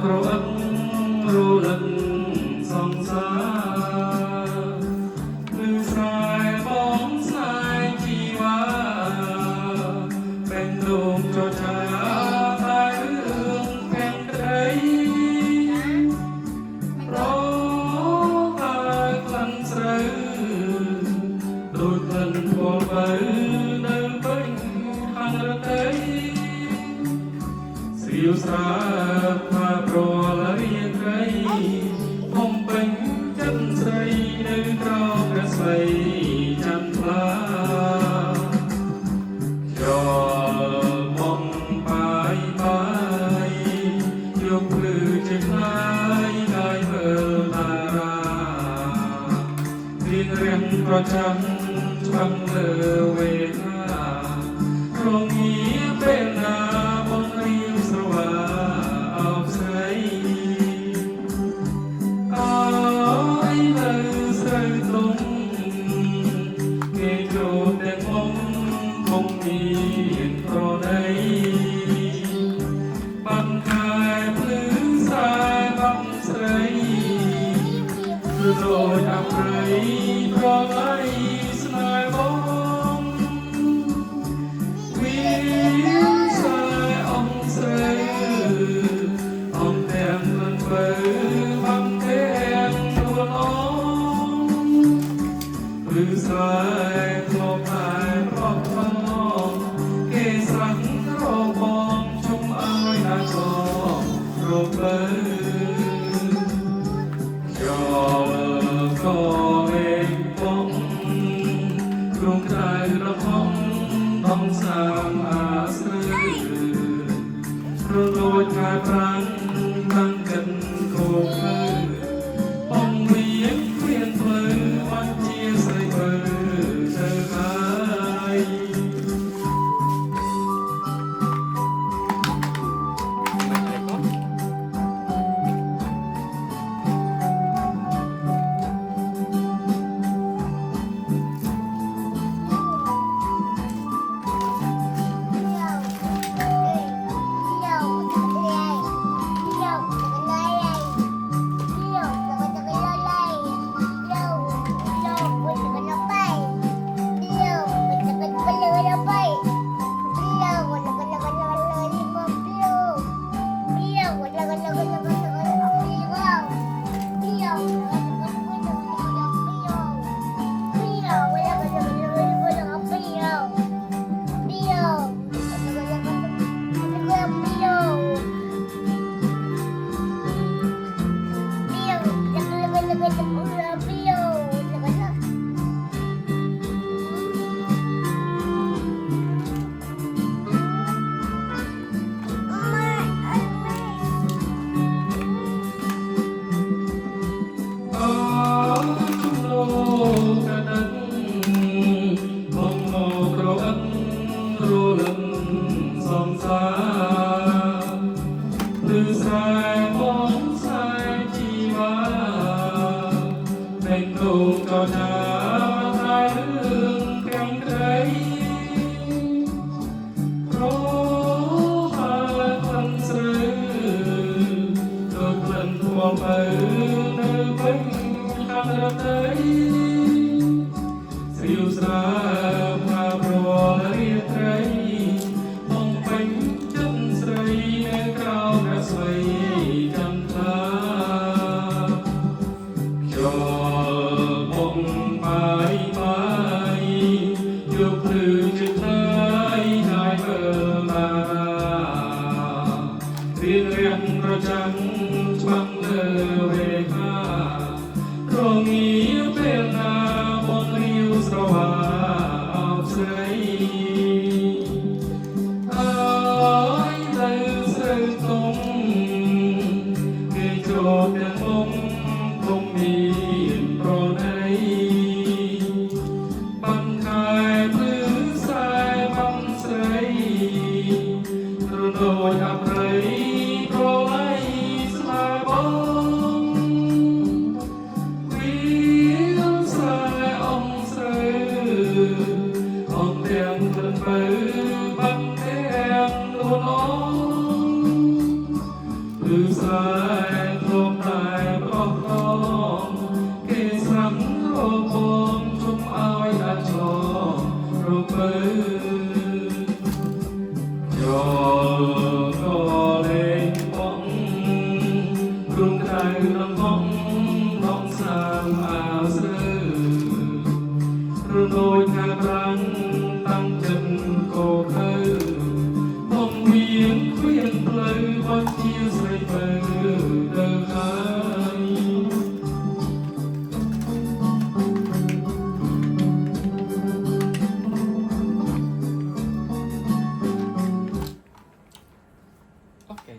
ក្រអឹងរលឹកសង្សារគឺស្រែបងស្នេហ៍ជីវ៉ាเป็นดวงจดจาតែរឿងពេញក្តីរតែក្លិនស្រូវដូចក្លិនពណ៌បើនៅពេញខាងរតីស្រីស្រាថាប្រលារីបំពេញចិត្តស្រីនៅក្រោមព្រះស្រីចន្ទឡាមកបាយបាយយកភ្លឺជាខ្លាយកាយមើលតារារៀងរៀងប្រចាំច្បាំងលើវេលារងាពេលណាបងរៀងស្រវាអោបស្រីអើយនៅស្រូវទុំគេចូលតែមុំคงមានប្រណីបានខែភ្លឺសាយបងស្រីគឺដូចអប្រិយប្រឡ័យស្នេហ៍បងវាសាយអង្គស្រីអង្គទាំងលំបើបងទាំងខ្លួនអងគឺស្រែធ្លាប់តែប្រកបគេស្រស់របងជុំអើយណាចរបើយកក៏លេងបងគ្រងក្រៅរហងបងសាមអាស្រីរលួយខែប្រាំងបាំងកិនគោខើបងមានព្រៀនភ្លើបានជាស្រីមើលទៅហើយគឺស្រែបងស្នេហ៍ជីវ៉ាเป็นดวงจดจาតែរឿងពេញក្តីរតែក្លិនស្រូវដូចក្លិនពណ៌បើនៅពេញខាងរតីស្រីស្រាថាប្រលារីបំពេញចិត្តស្រីនៅក្រោមព្រះស្រីចន្ទឡាមកបាយបាយយកភ្លឺជាខ្លាយកាយមើលតារារៀងរៀងប្រចាំច្បាំងលើវេលារងាពេលណាបងរៀវស្រវាអោបស្រីអើយនៅស្រូវទុំគេចូលទាំងមុំคงមានប្រណីបានខែភ្លឺសាយបងស្រីរដូចអប្រិយប្រឡ័យស្នេហ៍បងវាសាយអង្គស្រីអង្គទាំងក្លិនបើបងទាំងខ្លួនអងគឺស្រ lại thuộc lại có con khi sắm rô bông chúng ai đã cho rô bơ cho có lên bóng rung khai đâm bóng bóng sang áo sơ rung đôi ngà răng tăng chân cô khơi bóng miếng khuyên lời bóng chia sợi bờ đờ khai Okay.